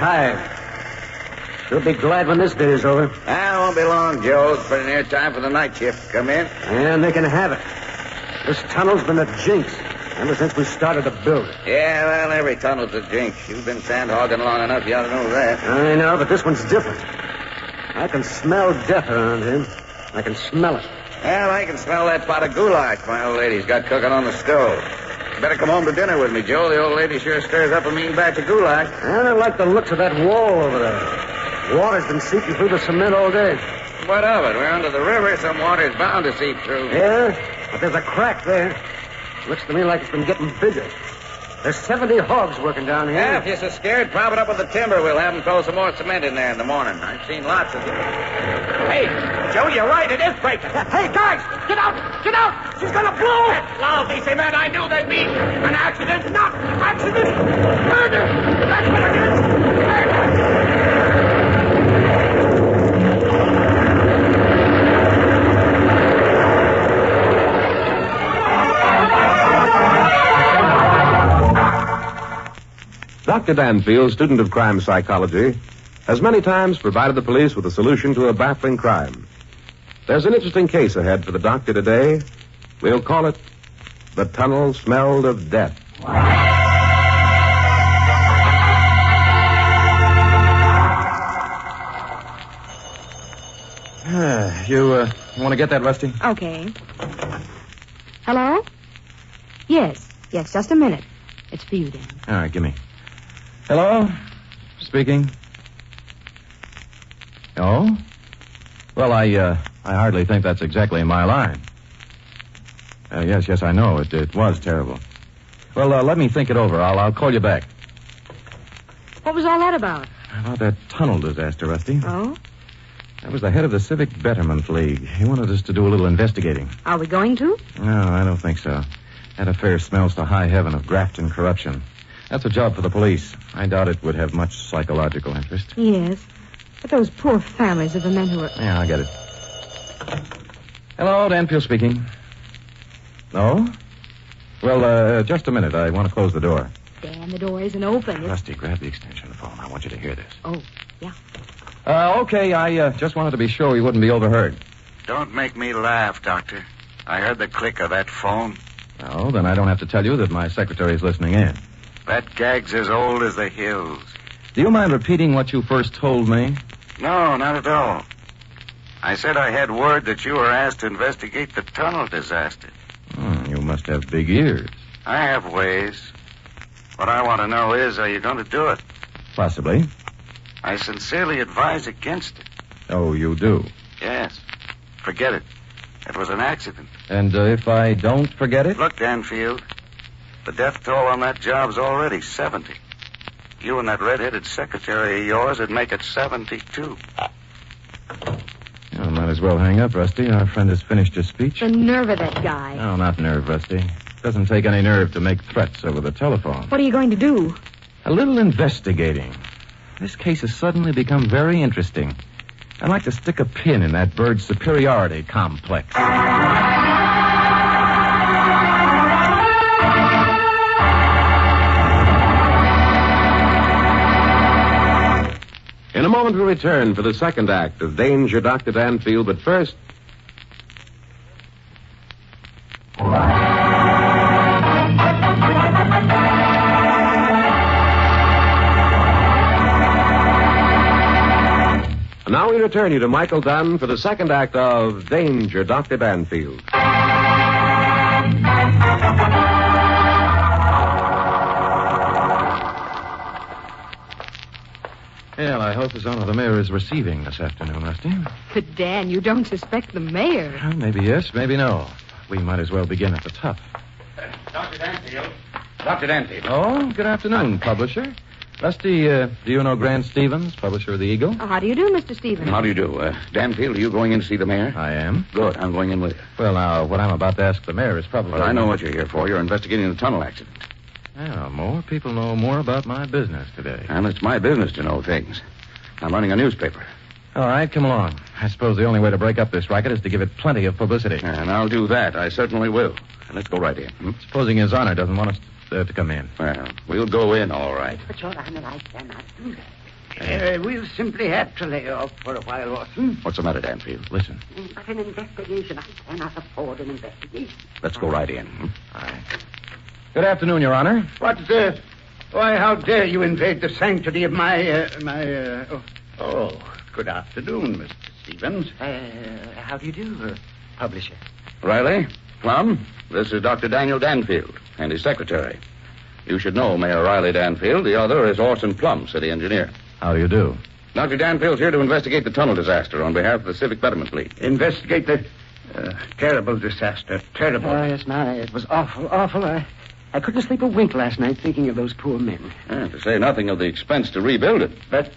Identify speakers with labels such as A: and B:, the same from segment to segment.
A: tired. She'll be glad when this day is over.
B: It won't be long, Joe. It's pretty near time for the night shift to come in.
A: And they can have it. This tunnel's been a jinx ever since we started to build it.
B: Yeah, well, every tunnel's a jinx. You've been sand-hogging long enough, you ought to know that.
A: I know, but this one's different. I can smell death around here. I can smell it.
B: Well, I can smell that pot of goulash my old lady's got cooking on the stove. You better come home to dinner with me, Joe. The old lady sure stirs up a mean batch of goulash.
A: I don't like the looks of that wall over there. Water's been seeping through the cement all day.
B: What of it? We're under the river. Some water's bound to seep through.
A: Yeah, but there's a crack there. Looks to me like it's been getting bigger. There's 70 hogs working down here.
B: Yeah, if you're so scared, prop it up with the timber. We'll have them throw some more cement in there in the morning. I've seen lots of them.
C: Hey, Joe, you're right. It is breaking.
A: Hey, guys, get out! Get out! She's gonna blow!
C: That lousy cement, I knew they'd be an accident. Not accident. Murder. That's what it is. Murder.
D: Dr. Danfield, student of crime psychology, has many times provided the police with a solution to a baffling crime. There's an interesting case ahead for the doctor today. We'll call it The Tunnel Smelled of Death.
E: You want to get that, Rusty?
F: Okay. Hello? Yes, just a minute. It's for you, Dan.
E: All right, give me. Hello? Speaking. Oh? Well, I hardly think that's exactly my line. Yes, I know. It was terrible. Well, let me think it over. I'll call you back.
F: What was all that about?
E: About that tunnel disaster, Rusty.
F: Oh?
E: That was the head of the Civic Betterment League. He wanted us to do a little investigating.
F: Are we going to?
E: No, I don't think so. That affair smells to high heaven of graft and corruption. That's a job for the police. I doubt it would have much psychological interest.
F: Yes. But those poor families of the men who were...
E: Yeah, I get it. Hello, Danfield speaking. No? Well, just a minute. I want to close the door.
F: Dan, the door isn't open.
E: Rusty, grab the extension phone. I want you to hear this.
F: Oh, yeah.
E: Okay, I just wanted to be sure we wouldn't be overheard.
B: Don't make me laugh, Doctor. I heard the click of that phone.
E: Oh, then I don't have to tell you that my secretary's listening in.
B: That gag's as old as the hills.
E: Do you mind repeating what you first told me?
B: No, not at all. I said I had word that you were asked to investigate the tunnel disaster.
E: You must have big ears.
B: I have ways. What I want to know is, are you going to do it?
E: Possibly.
B: I sincerely advise against it.
E: Oh, you do?
B: Yes. Forget it. It was an accident.
E: And if I don't forget it?
B: Look, Danfield, the death toll on that job's already 70. You and that red-headed secretary of yours would make it 72.
E: You might as well hang up, Rusty. Our friend has finished his speech.
F: The nerve of that guy.
E: No, not nerve, Rusty. It doesn't take any nerve to make threats over the telephone.
F: What are you going to do?
E: A little investigating. This case has suddenly become very interesting. I'd like to stick a pin in that bird's superiority complex.
D: In a moment, we'll return for the second act of Danger, Dr. Danfield, but first... And now we return you to Michael Dunn for the second act of Danger, Dr. Danfield.
E: Well, I hope the zone of the mayor is receiving this afternoon, Rusty.
F: But, Dan, you don't suspect the mayor.
E: Well, maybe yes, maybe no. We might as well begin at the top.
B: Dr. Danfield. Dr. Danfield.
E: Oh, good afternoon, publisher. Rusty, do you know Grant Stevens, publisher of the Eagle?
F: Oh, how do you do, Mr. Stevens?
B: How do you do? Danfield, are you going in to see the mayor?
E: I am.
B: Good. I'm going in with you.
E: Well, now, what I'm about to ask the mayor is probably...
B: Well, I know what you're here for. You're investigating the tunnel accident.
E: Well, more people know more about my business today.
B: And it's my business to know things. I'm running a newspaper.
E: All right, come along. I suppose the only way to break up this racket is to give it plenty of publicity.
B: And I'll do that. I certainly will. And let's go right in.
E: Supposing His Honor doesn't want us to come in.
B: Well, we'll go in, all right.
F: But, Your Honor, I cannot do that.
C: We'll simply have to lay off for a while, Orson.
B: What's the matter, Danfield?
E: Listen.
C: But an investigation, I cannot afford an investigation.
B: Let's go right in.
E: All right. Good afternoon, Your Honor.
C: What, why, how dare you invade the sanctity of my, good afternoon, Mr. Stevens. How do you do, publisher?
B: Riley, Plum, this is Dr. Daniel Danfield and his secretary. You should know Mayor Riley Danfield. The other is Orson Plum, city engineer.
E: How do you do?
B: Dr. Danfield's here to investigate the tunnel disaster on behalf of the Civic Betterment League.
C: Investigate the terrible disaster. Terrible.
A: Oh, yes, my, it was awful, awful. I couldn't sleep a wink last night thinking of those poor men.
B: To say nothing of the expense to rebuild it.
C: But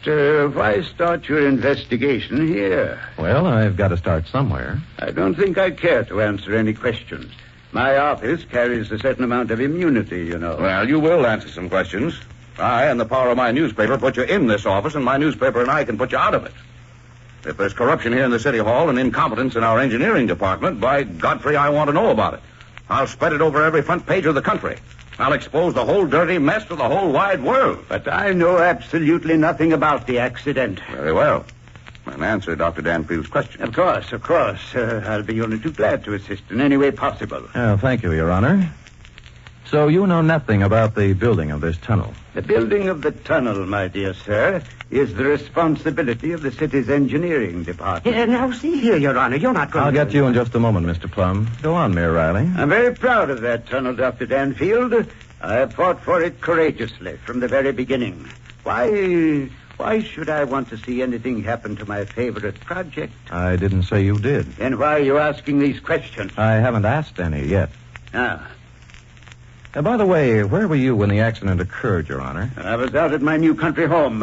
C: why start your investigation here?
E: Well, I've got to start somewhere.
C: I don't think I care to answer any questions. My office carries a certain amount of immunity, you know.
B: Well, you will answer some questions. I and the power of my newspaper put you in this office, and my newspaper and I can put you out of it. If there's corruption here in the City Hall and incompetence in our engineering department, by Godfrey, I want to know about it. I'll spread it over every front page of the country. I'll expose the whole dirty mess to the whole wide world.
C: But I know absolutely nothing about the accident.
B: Very well. And answer Dr. Danfield's question.
C: Of course. I'll be only too glad to assist in any way possible.
E: Oh, thank you, Your Honor. So you know nothing about the building of this tunnel?
C: The building of the tunnel, my dear sir, is the responsibility of the city's engineering department.
A: Now, see here, Your Honor, you're not going
E: I'll get you in just a moment, Mr. Plum. Go on, Mayor Riley.
C: I'm very proud of that tunnel, Dr. Danfield. I have fought for it courageously from the very beginning. Why should I want to see anything happen to my favorite project?
E: I didn't say you did.
C: Then why are you asking these questions?
E: I haven't asked any yet.
C: Ah.
E: By the way, where were you when the accident occurred, Your Honor?
C: I was out at my new country home,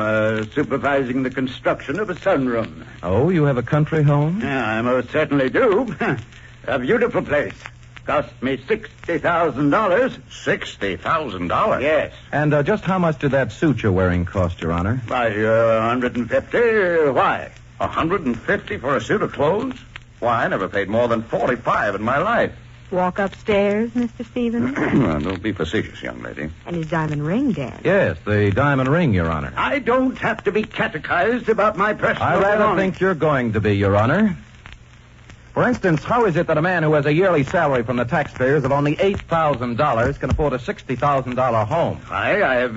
C: supervising the construction of a sunroom.
E: Oh, you have a country home?
C: Yeah, I most certainly do. A beautiful place. Cost me $60,000.
B: $60,000?
C: Yes.
E: And just how much did that suit you're wearing cost, Your Honor?
C: Why, $150. Why?
B: $150 for a suit of clothes? Why, I never paid more than $45 in my life.
F: Walk upstairs, Mr. Stevens.
B: Don't be facetious, young lady.
F: And his diamond ring, Dan.
E: Yes, the diamond ring, Your Honor.
C: I don't have to be catechized about my personal
E: I rather
C: belongings.
E: think you're going to be, Your Honor. For instance, how is it that a man who has a yearly salary from the taxpayers of only $8,000 can afford a $60,000 home?
C: I have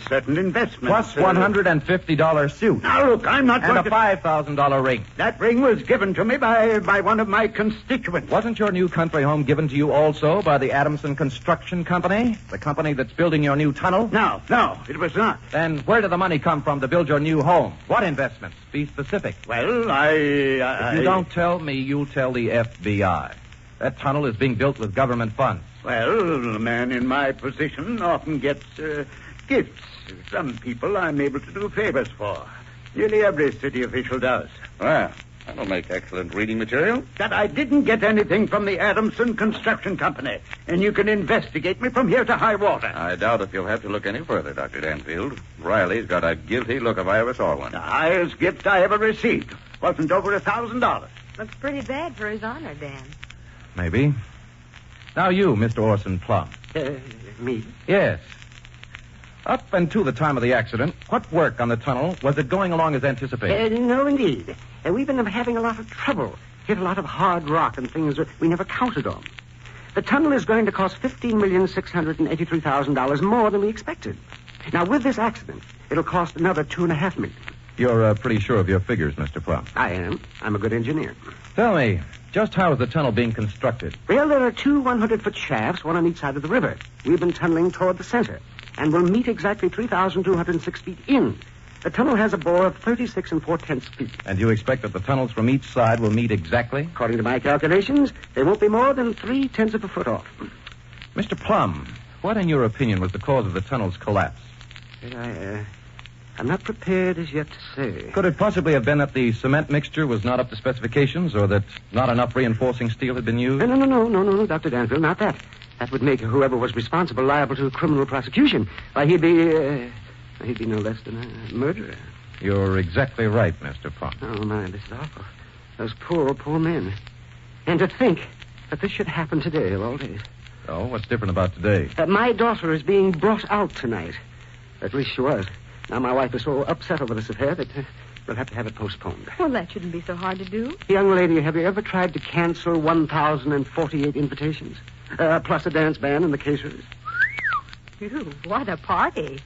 C: certain investments.
E: Plus $150 suit.
C: Now, look, I'm not
E: And
C: going
E: a $5,000 ring.
C: That ring was given to me by one of my constituents.
E: Wasn't your new country home given to you also by the Adamson Construction Company? The company that's building your new tunnel?
C: No, it was not.
E: Then where did the money come from to build your new home? What investments? Be specific.
C: Well,
E: If you don't tell me, you'll tell the FBI. That tunnel is being built with government funds.
C: Well, a man in my position often gets gifts. Some people I'm able to do favors for. Nearly every city official does.
B: Well, that'll make excellent reading material.
C: That I didn't get anything from the Adamson Construction Company, and you can investigate me from here to high water.
B: I doubt if you'll have to look any further, Dr. Danfield. Riley's got a guilty look if I ever saw one.
C: The highest gift I ever received wasn't over $1,000.
F: Looks pretty bad for his honor, Dan.
E: Maybe. Now you, Mr. Orson Plum.
A: Me?
E: Yes. Up until the time of the accident, what work on the tunnel was it going along as anticipated?
A: No, indeed. We've been having a lot of trouble. Hit a lot of hard rock and things we never counted on. The tunnel is going to cost $15,683,000 more than we expected. Now, with this accident, it'll cost another $2.5 million.
E: You're pretty sure of your figures, Mr. Plum.
A: I am. I'm a good engineer.
E: Tell me, just how is the tunnel being constructed?
A: Well, there are two 100-foot shafts, one on each side of the river. We've been tunneling toward the center, and we'll meet exactly 3,206 feet in. The tunnel has a bore of 36 4/10 feet.
E: And you expect that the tunnels from each side will meet exactly?
A: According to my calculations, they won't be more than 3/10 of a foot off.
E: Mr. Plum, what, in your opinion, was the cause of the tunnel's collapse?
A: I'm not prepared as yet to say.
E: Could it possibly have been that the cement mixture was not up to specifications, or that not enough reinforcing steel had been used?
A: No, Dr. Danfield, not that. That would make whoever was responsible liable to criminal prosecution. Why, he'd be no less than a murderer.
E: You're exactly right, Mr. Plum.
A: Oh, my, this is awful. Those poor men. And to think that this should happen today of all days.
E: Oh, what's different about today?
A: My daughter is being brought out tonight. At least she was. Now, my wife is so upset over this affair that we'll have to have it postponed.
F: Well, that shouldn't be so hard to do.
A: Young lady, have you ever tried to cancel 1,048 invitations? Plus a dance band and the caterers?
F: Phew, what a party.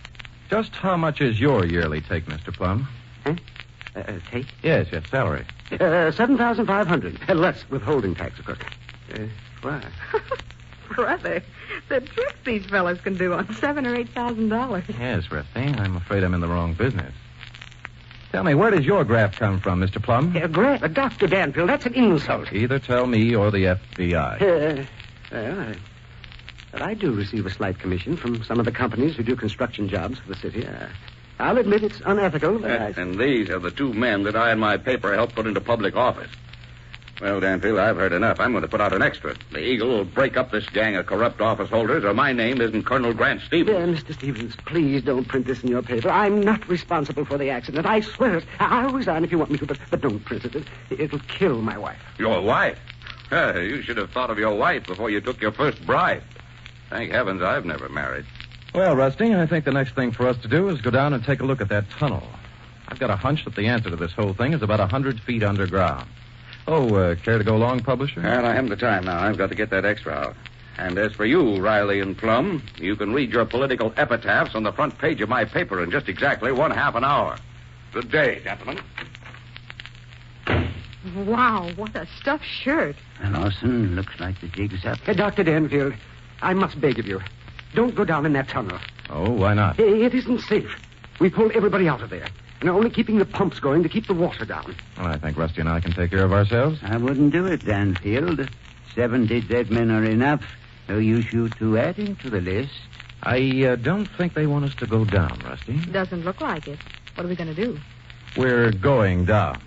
E: Just how much is your yearly take, Mr. Plum?
A: Huh? Take?
E: Yes, salary.
A: 7,500. Less withholding tax, of course. Why?
F: Brother, the tricks these fellas can do on $7,000 or $8,000.
E: Yes, Rusty. I'm afraid I'm in the wrong business. Tell me, where does your graft come from, Mr. Plum?
A: Dr. Danfield, that's an insult.
E: Either tell me or the FBI.
A: I do receive a slight commission from some of the companies who do construction jobs for the city. I'll admit it's unethical, but
B: And these are the two men that I and my paper helped put into public office. Well, Danfield, I've heard enough. I'm going to put out an extra. The Eagle will break up this gang of corrupt office holders, or my name isn't Colonel Grant Stevens.
A: Mr. Stevens, please don't print this in your paper. I'm not responsible for the accident. I swear it. I'll resign if you want me to, but don't print it. It'll kill my wife.
B: Your wife? You should have thought of your wife before you took your first bride. Thank heavens I've never married.
E: Well, Rusty, I think the next thing for us to do is go down and take a look at that tunnel. I've got a hunch that the answer to this whole thing is about 100 feet underground. Oh, care to go along, publisher?
B: Well, I haven't the time now. I've got to get that extra out. And as for you, Riley and Plum, you can read your political epitaphs on the front page of my paper in just exactly 1/2 an hour. Good day, gentlemen.
F: Wow, what a stuffed shirt.
C: Lawson, looks like the jig's up.
A: Dr. Danfield, I must beg of you, don't go down in that tunnel.
E: Oh, why not?
A: It isn't safe. We pulled everybody out of there. And only keeping the pumps going to keep the water down.
E: Well, I think Rusty and I can take care of ourselves.
C: I wouldn't do it, Danfield. 70 dead men are enough. No use you two adding to the list.
E: I don't think they want us to go down, Rusty.
F: Doesn't look like it. What are we going to do?
E: We're going down.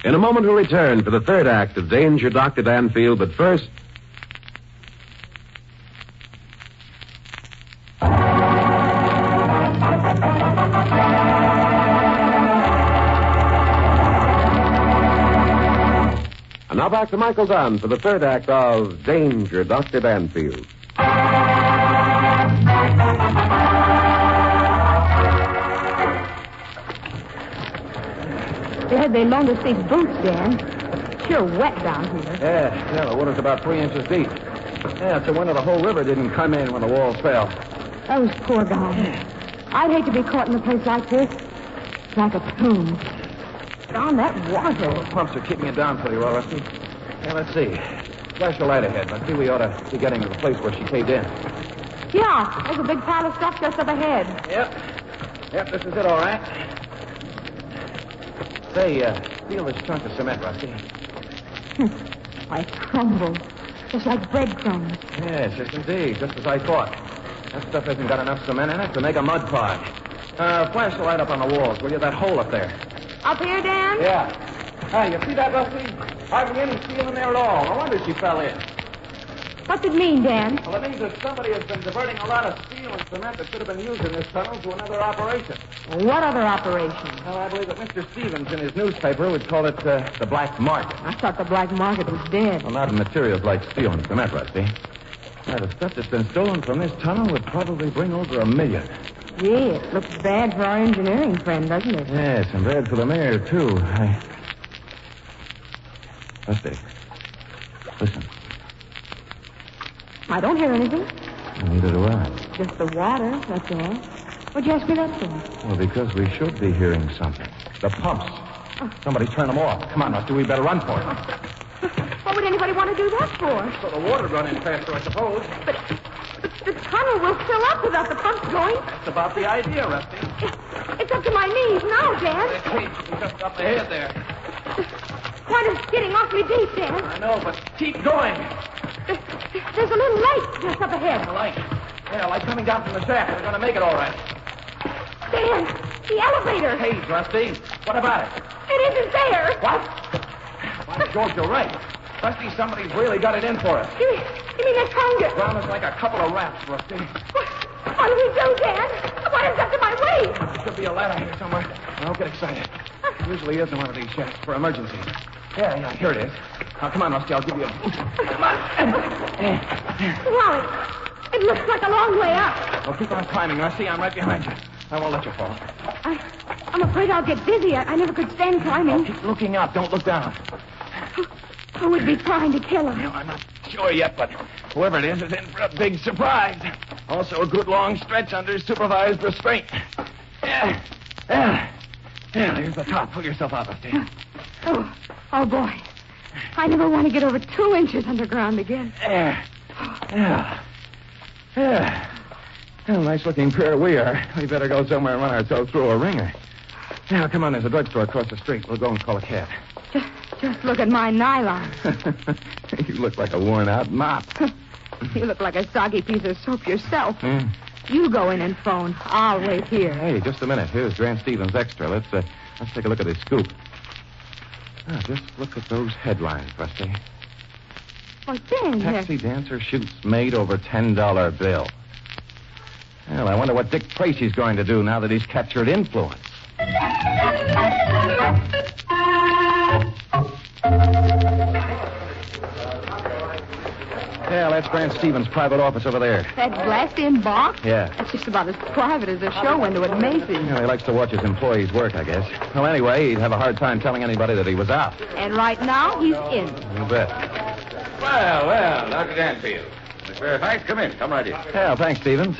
D: In a moment, we'll return for the third act of Danger, Dr. Danfield, but first... And now back to Michael Dunn for the third act of Danger, Dr. Danfield.
F: They loaned us these boots, Dan. Sure wet down here.
E: Yeah, the water's about 3 inches deep. Yeah, it's a wonder the whole river didn't come in when the walls fell.
F: Those poor guys. I'd hate to be caught in a place like this. It's like a tomb. Down that water.
E: The pumps are keeping it down pretty well, Rusty. Yeah, let's see. Flash a light ahead. I see we ought to be getting to the place where she caved in.
F: Yeah, there's a big pile of stuff just up ahead.
E: Yep, this is it, all right. Say, feel this chunk of cement, Rusty.
F: Why, it crumbles. Just like breadcrumbs.
E: Yes, indeed. Just as I thought. That stuff hasn't got enough cement in it to make a mud pie. Flash the light up on the walls, will you? That hole up there.
F: Up here, Dan?
E: Yeah. Hey, you see that, Rusty? Hardly any steel in there at all. No wonder she fell in.
F: What's it mean, Dan?
E: Well, it means that somebody has been diverting a lot of steel and cement that should have been used in this tunnel to another operation.
F: What other operation?
E: Well, I believe that Mr. Stevens in his newspaper would call it the black market.
F: I thought the black market was dead.
E: Well, not in materials like steel and cement, Rusty. Now, the stuff that's been stolen from this tunnel would probably bring over $1 million.
F: Gee, it looks bad for our engineering friend, doesn't it?
E: Yes, and bad for the mayor, too. Rusty, listen.
F: I don't hear anything.
E: Neither do I.
F: Just the water, that's all. What'd you ask me that for?
E: Well, because we should be hearing something. The pumps. Somebody turn them off. Come on, Rusty, we better run for it.
F: What would anybody want to do that for?
E: So the water run in faster, I suppose.
F: But the tunnel will fill up without the pumps going.
E: That's about the idea, Rusty.
F: It's up to my knees now, Dan.
E: Hey, just up ahead there.
F: Water's getting awfully deep, Dan.
E: I know, but keep going.
F: There's a little light just up ahead.
E: The light. Yeah, light coming down from the shaft. We're going to make it all right.
F: Dan, the elevator.
E: Hey, Rusty, what about it?
F: It isn't there.
E: What? By George, you're right. Rusty, somebody's really got it in for us.
F: You mean they're trying to...
E: Drown us like a couple of rats, Rusty.
F: What do we do, Dan? What is up to my waist?
E: There should be a ladder here somewhere. Don't get excited. Usually is in one of these shafts for emergencies. Yeah, here it is. Now, come on, Rusty, I'll give you a boost. Come on.
F: Wow, it looks like a long way up.
E: Well, keep on climbing, Rusty. I'm right behind you. I won't let you fall.
F: I'm afraid I'll get dizzy. I never could stand climbing.
E: Keep looking up. Don't look down.
F: Who would be trying to kill him?
E: Well, I'm not sure yet, but whoever it is in for a big surprise. Also a good long stretch under supervised restraint. Yeah, there's the top. Pull yourself out, Rusty.
F: Oh, boy. I never want to get over 2 inches underground again.
E: Yeah. Well, nice-looking pair we are. We better go somewhere and run ourselves through a ringer. Now, come on. There's a drugstore across the street. We'll go and call a cab.
F: Just look at my nylon.
E: You look like a worn-out mop.
F: You look like a soggy piece of soap yourself. You go in and phone. I'll wait here.
E: Hey, just a minute. Here's Grant Stevens' extra. Let's take a look at his scoop. Just look at those headlines, Rusty.
F: Well, Dan,
E: Taxi dancer shoots maid over $10 bill. Well, I wonder what Dick Tracy's going to do now that he's captured influence. Yeah, that's Grant Stevens' private office over there.
F: That glassed-in box?
E: Yeah.
F: That's just about as private as a show window at Macy's.
E: He likes to watch his employees work, I guess. Well, anyway, he'd have a hard time telling anybody that he was out.
F: And right now, he's in.
E: You bet.
B: Well, Dr. Danfield. Miss Fairfax, come in. Come right in.
E: Yeah, thanks, Stevens.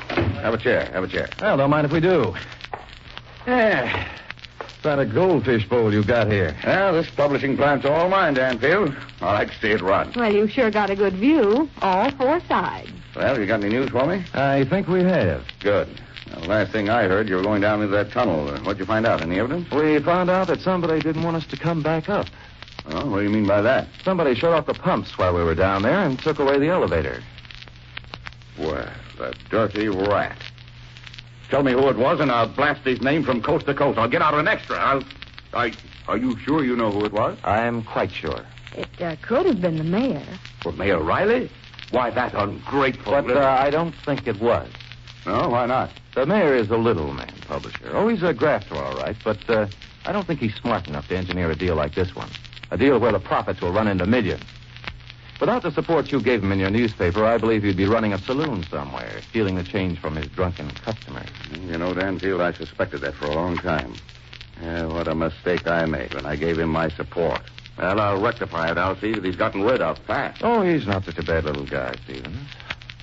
B: Have a chair.
E: Well, don't mind if we do. Yeah. It's not a goldfish bowl you got here.
B: Well, this publishing plant's all mine, Danfield. I like to see it run.
F: Well, you sure got a good view. All 4 sides.
B: Well, you got any news for me?
E: I think we have.
B: Good. Well, the last thing I heard, you were going down into that tunnel. What'd you find out? Any evidence?
E: We found out that somebody didn't want us to come back up.
B: Oh, what do you mean by that?
E: Somebody shut off the pumps while we were down there and took away the elevator.
B: Well, the dirty rat. Tell me who it was, and I'll blast his name from coast to coast. I'll get out an extra. Are you sure you know who it was?
E: I'm quite sure.
F: It could have been the mayor.
B: Well, Mayor Riley? Why, that ungrateful...
E: But I don't think it was.
B: No, why not?
E: The mayor is a little man publisher. Oh, he's a grafter, all right, but I don't think he's smart enough to engineer a deal like this one. A deal where the profits will run into millions. Without the support you gave him in your newspaper, I believe you'd be running a saloon somewhere, stealing the change from his drunken customers.
B: You know, Danfield, I suspected that for a long time. What a mistake I made when I gave him my support. Well, I'll rectify it. I'll see that he's gotten rid of fast.
E: Oh, he's not such a bad little guy, Stevens.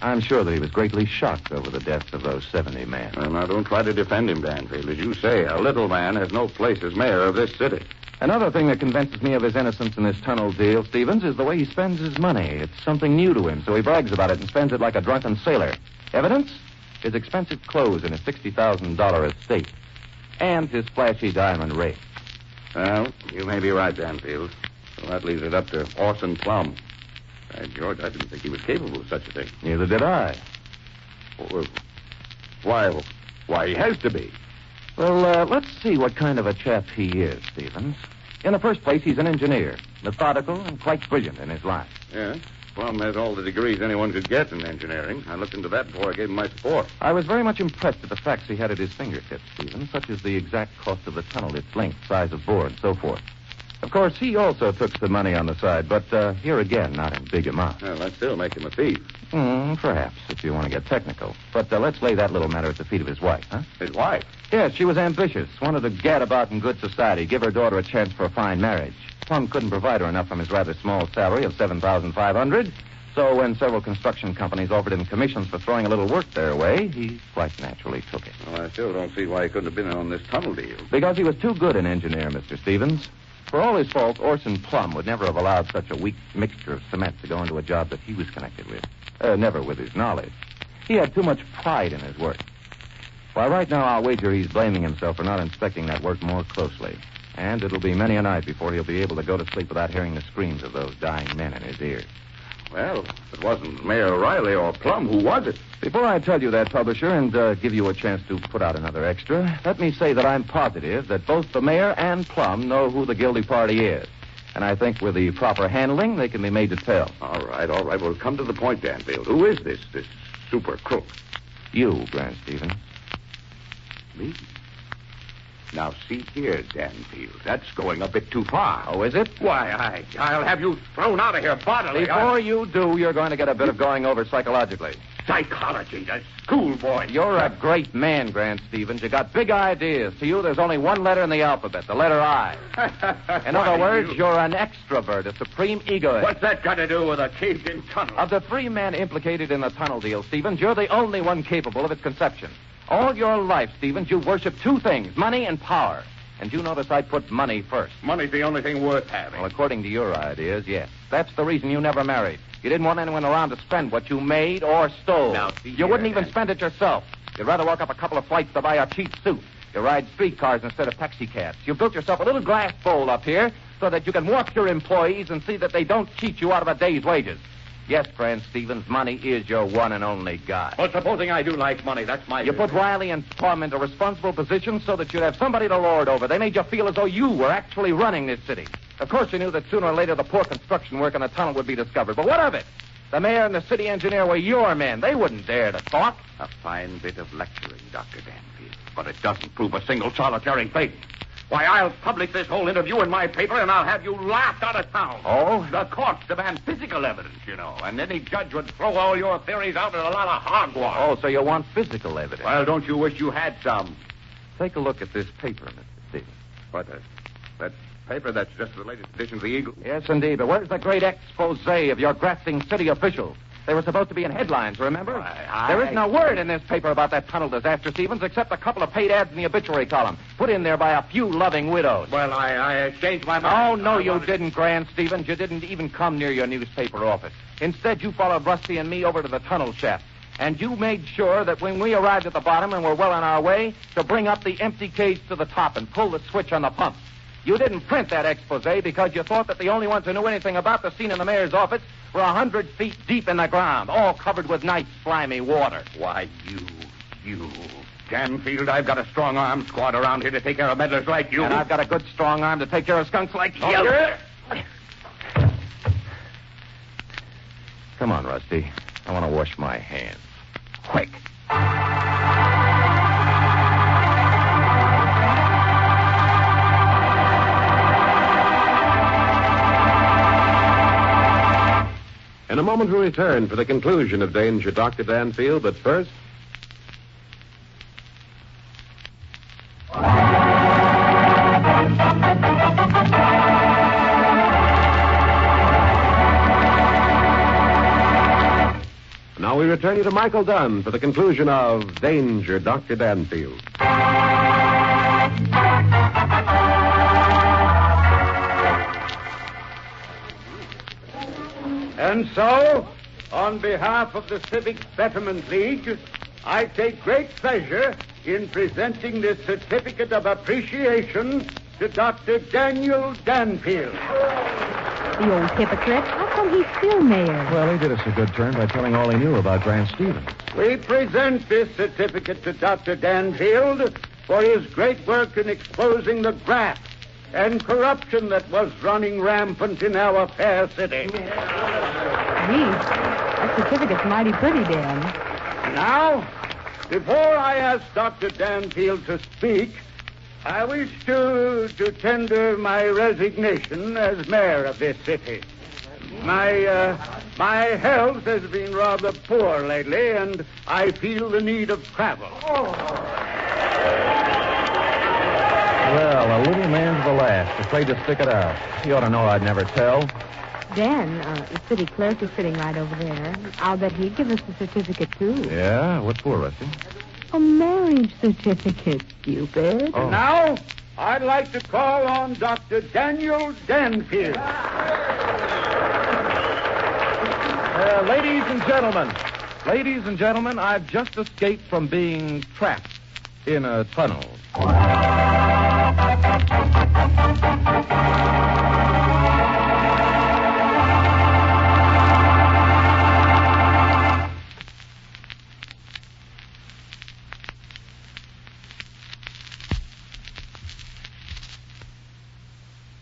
E: I'm sure that he was greatly shocked over the deaths of those 70 men.
B: Well, now, don't try to defend him, Danfield. As you say, a little man has no place as mayor of this city.
E: Another thing that convinces me of his innocence in this tunnel deal, Stevens, is the way he spends his money. It's something new to him, so he brags about it and spends it like a drunken sailor. Evidence? His expensive clothes and his $60,000 estate. And his flashy diamond ring.
B: Well, you may be right, Danfield. Well, that leaves it up to Orson Plum. George, I didn't think he was capable of such a thing.
E: Neither did I.
B: Why, he has to be.
E: Well, let's see what kind of a chap he is, Stevens. In the first place, he's an engineer, methodical and quite brilliant in his line.
B: Yeah, Plum has all the degrees anyone could get in engineering. I looked into that before I gave him my support.
E: I was very much impressed with the facts he had at his fingertips, Stevens, such as the exact cost of the tunnel, its length, size of bore, and so forth. Of course, he also took some money on the side, but here again, not in big amounts.
B: Well, that still make him a thief.
E: Perhaps, if you want to get technical. But let's lay that little matter at the feet of his wife, huh?
B: His wife?
E: Yes, she was ambitious, wanted to gad about in good society, give her daughter a chance for a fine marriage. Plum couldn't provide her enough from his rather small salary of $7,500, so when several construction companies offered him commissions for throwing a little work their way, he quite naturally took it.
B: Well, I still don't see why he couldn't have been in on this tunnel deal.
E: Because he was too good an engineer, Mr. Stevens. For all his faults, Orson Plum would never have allowed such a weak mixture of cement to go into a job that he was connected with. Never with his knowledge. He had too much pride in his work. Why, right now, I'll wager he's blaming himself for not inspecting that work more closely. And it'll be many a night before he'll be able to go to sleep without hearing the screams of those dying men in his ears.
B: Well, if it wasn't Mayor Riley or Plum, who was it?
E: Before I tell you that, publisher, and give you a chance to put out another extra, let me say that I'm positive that both the mayor and Plum know who the guilty party is. And I think with the proper handling, they can be made to tell.
B: All right. Well, come to the point, Danfield. Who is this super crook?
E: You, Grant Stevens.
B: Me? Now, see here, Danfield. That's going a bit too far.
E: Oh, is it?
B: Why, I'll have you thrown out of here bodily.
E: Before you do, you're going to get a bit of going over psychologically.
B: Psychology, the schoolboy.
E: You're a great man, Grant Stevens. You got big ideas. To you, there's only one letter in the alphabet, the letter I. In other words, you're an extrovert, a supreme egoist.
B: What's that got to do with a caved-in tunnel?
E: Of the three men implicated in the tunnel deal, Stevens, you're the only one capable of its conception. All your life, Stevens, you worship two things, money and power. And you notice I put money first.
B: Money's the only thing worth having.
E: Well, according to your ideas, yes. That's the reason you never married. You didn't want anyone around to spend what you made or stole.
B: Now,
E: you wouldn't even spend it yourself. You'd rather walk up a couple of flights to buy a cheap suit. You ride streetcars instead of taxicabs. You built yourself a little glass bowl up here so that you can watch your employees and see that they don't cheat you out of a day's wages. Yes, Grant Stevens, money is your one and only God.
B: Well, supposing I do like money, that's my...
E: You put Riley and Plum into responsible positions so that you'd have somebody to lord over. They made you feel as though you were actually running this city. Of course, you knew that sooner or later the poor construction work in the tunnel would be discovered. But what of it? The mayor and the city engineer were your men. They wouldn't dare to talk.
B: A fine bit of lecturing, Dr. Danfield. But it doesn't prove a single solitary thing. Why, I'll publish this whole interview in my paper, and I'll have you laughed out of town.
E: Oh?
B: The courts demand physical evidence, you know, and any judge would throw all your theories out in a lot of hogwash.
E: Oh, so you want physical evidence?
B: Well, don't you wish you had some?
E: Take a look at this paper, Mr. Stevens.
B: What, that paper that's just the latest edition of the Eagle?
E: Yes, indeed. But where's the great expose of your grafting city officials? They were supposed to be in headlines, remember? There isn't a word in this paper about that tunnel disaster, Stevens, except a couple of paid ads in the obituary column, put in there by a few loving widows.
B: Well, I changed my mind.
E: Oh, no, you didn't, Grant Stevens. You didn't even come near your newspaper office. Instead, you followed Rusty and me over to the tunnel shaft. And you made sure that when we arrived at the bottom and were well on our way, to bring up the empty cage to the top and pull the switch on the pump. You didn't print that expose because you thought that the only ones who knew anything about the scene in the mayor's office were 100 feet deep in the ground, all covered with nice, slimy water.
B: Why, you... Danfield, I've got a strong arm squad around here to take care of meddlers like you.
E: And I've got a good, strong arm to take care of skunks like you. Come on, Rusty. I want to wash my hands. Quick.
D: In a moment, we'll return for the conclusion of Danger, Dr. Danfield, but first... Now we return you to Michael Dunn for the conclusion of Danger, Dr. Danfield.
C: And so, on behalf of the Civic Betterment League, I take great pleasure in presenting this certificate of appreciation to Dr. Daniel Danfield.
F: The old hypocrite. How come he's still mayor?
G: Well, he did us a good turn by telling all he knew about Grant Stevens.
C: We present this certificate to Dr. Danfield for his great work in exposing the graft and corruption that was running rampant in our fair city.
F: Gee, that certificate's mighty pretty, Dan.
C: Now, before I ask Dr. Danfield to speak, I wish to tender my resignation as mayor of this city. My health has been rather poor lately, and I feel the need of travel.
G: Well, a little man to the last, afraid to stick it out. You ought to know I'd never tell.
F: Dan, the city clerk is sitting right over there. I'll bet he'd give us the certificate, too.
G: Yeah? What for, Rusty?
F: A marriage certificate, stupid.
G: Oh.
C: Now, I'd like to call on Dr. Daniel Danfield.
E: Ladies and gentlemen, I've just escaped from being trapped in a tunnel.